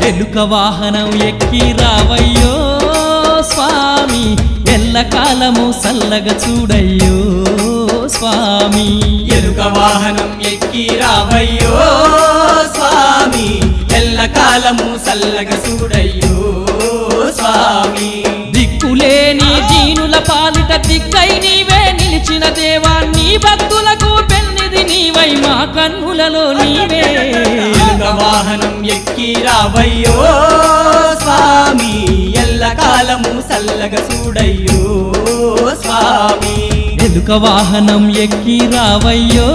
ఎలుక వాహనం ఎక్కి రావయ్యో స్వామి ఎల్లకాలము సల్లగా చూడయ్యో స్వామి ఎలుక వాహనం ఎక్కి రావయ్యో స్వామి ఎల్లకాలము సల్లగా చూడయ్యో స్వామి దిక్కులేని దీనుల పాలిట దిక్కై నీవే నిలిచిన దేవా నీ భక్తులకు పెన్నిది నీవై మా కన్నులలో నీవే ఎలుక వాహనం ఎక్కి రావయ్యో స్వామి ఎల్లకాలము సల్లగా చూడయ్యో స్వామి ఎలుక వాహనం ఎక్కి రావయ్యో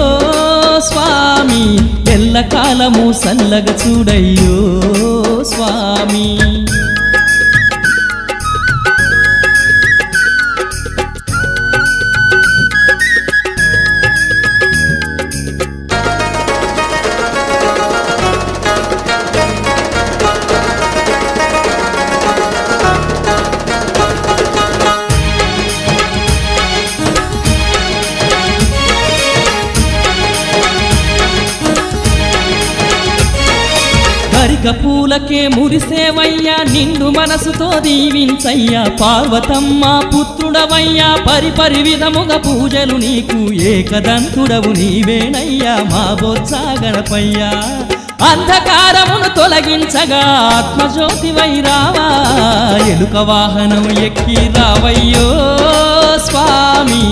స్వామి ఎల్లకాలము సల్లగా చూడయ్యో స్వామి గరిక పూలకే మురిసేవయ్యా నిండు మనసుతో దీవించయ్యా పార్వతమ్మ పుత్రుడవయ్యా పరిపరి విధముగా పూజలు నీకు ఏకదంతుడవు నీవేనయ్యా మా బొత్స గణపయ్యా అంధకారమును తొలగించగా ఆత్మజ్యోతివై రావా ఎలుక వాహనం ఎక్కి రావయ్యో స్వామి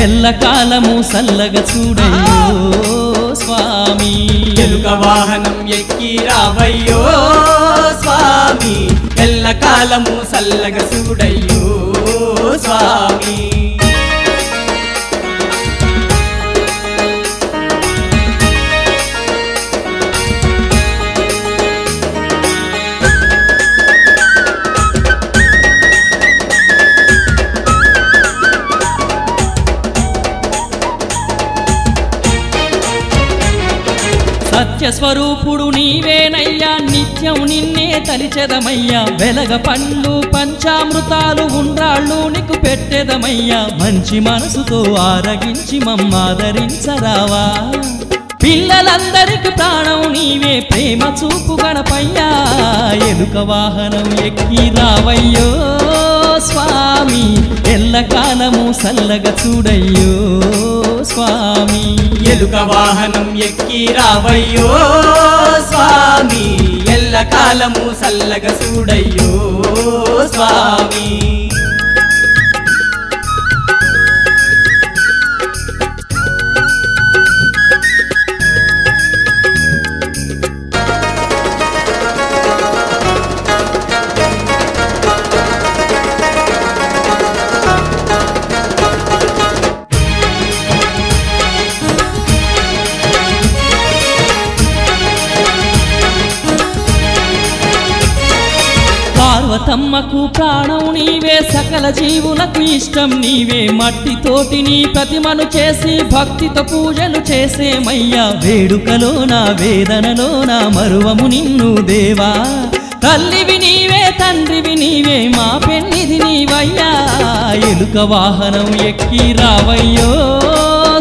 ఎల్లకాలము సల్లగా చూడయ్యో స్వామి ఎలుక వాహనం ఎక్కి రావయ్యో స్వామి ఎల్లకాలము సల్లగా చూడయ్యో స్వామి సత్యస్వరూపుడు నీవేనయ్యా నిత్యం నిన్నే తలిచెదమయ్యా వెలగ పండ్లు పంచామృతాలు ఉండ్రాళ్ళు నీకు పెట్టెదమయ్యా మంచి మనసుతో ఆరగించి మమ్మాదరించరావా పిల్లలందరికి ప్రాణం నీవే ప్రేమ చూపు గణపయ్యా ఎలుక వాహనం ఎక్కి రావయ్యో స్వామి ఎల్లకాలము సల్లగా చూడయ్యో స్వామి ఎలుక వాహనం ఎక్కి రావయ్యో స్వామి ఎల్లకాలము సల్లగా చూడయ్యో స్వామి పార్వతమ్మకు ప్రాణం నీవే సకల జీవులకు ఇష్టం నీవే మట్టితోటి నీ ప్రతిమను చేసి భక్తితో పూజలు చేసేమయ్యా వేడుకలో నా వేదనలో నా మరువము నిన్ను దేవా తల్లివి నీవే తండ్రివి నీవే మా పెన్నిది నీవయ్యా ఎలుక వాహనం ఎక్కి రావయ్యో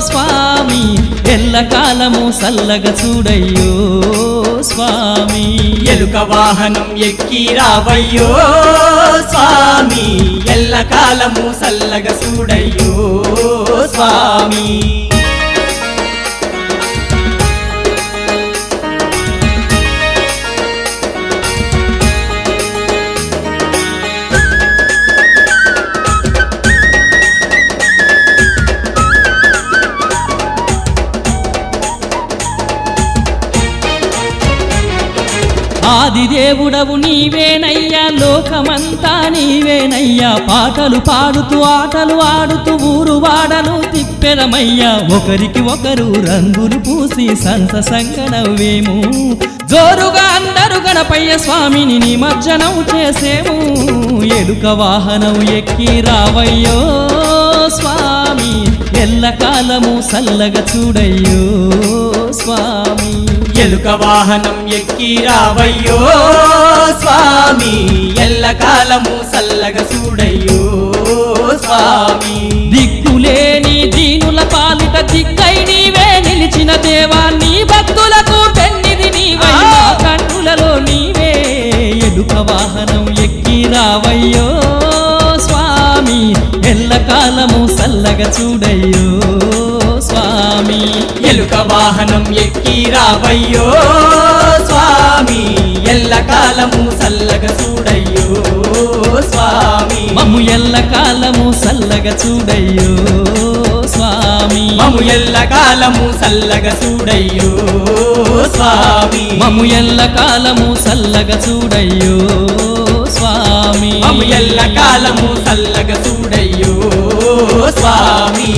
స్వామి ఎల్లకాలము సల్లగా చూడయ్యో స్వామి ఎలుక వాహనం ఎక్కి రావయ్యో స్వామి ఎల్లకాలము సల్లగా చూడయ్యో స్వామి ఆదిదేవుడవు నీవేనయ్యా లోకమంతా నీవేనయ్యా పాటలు పాడుతూ ఆటలు ఆడుతూ ఊరు వాడలు తిప్పెదమయ్యా ఒకరికి ఒకరు రంగులు పూసి సంతసంగా నవ్వేము జోరుగా అందరు గణపయ్య స్వామిని నిమజ్జనం చేసేము ఎలుక వాహనం ఎక్కి రావయ్యో స్వామి ఎల్లకాలము సల్లగా చూడయ్యో స్వామి ఎలుక వాహనం ఎక్కి రావయ్యో స్వామి ఎల్లకాలము సల్లగా చూడయ్యో స్వామి దిక్కులేని దీనుల పాలిట దిక్కై నీవే నిలిచిన దేవా నీ భక్తులకు పెన్నిది నీవై మా కన్నులలో నీవే వాహనం ఎక్కి రావయ్యో స్వామి ఎల్లకాలము సల్లగా చూడయ్యో స్వామి ఎలుక వాహనం ఎక్కి రావయ్యో స్వామి ఎల్లకాలము సల్లగా చూడయ్యో స్వామి మమ్ము ఎల్లకాలము సల్లగా చూడయ్యో స్వామి మము ఎల్లకాలము సల్లగా చూడయ్యో స్వామి మమ్ము ఎల్లకాలము సల్లగా చూడయ్యో స్వామి మము ఎల్లకాలము సల్లగా చూడయ్యో స్వామి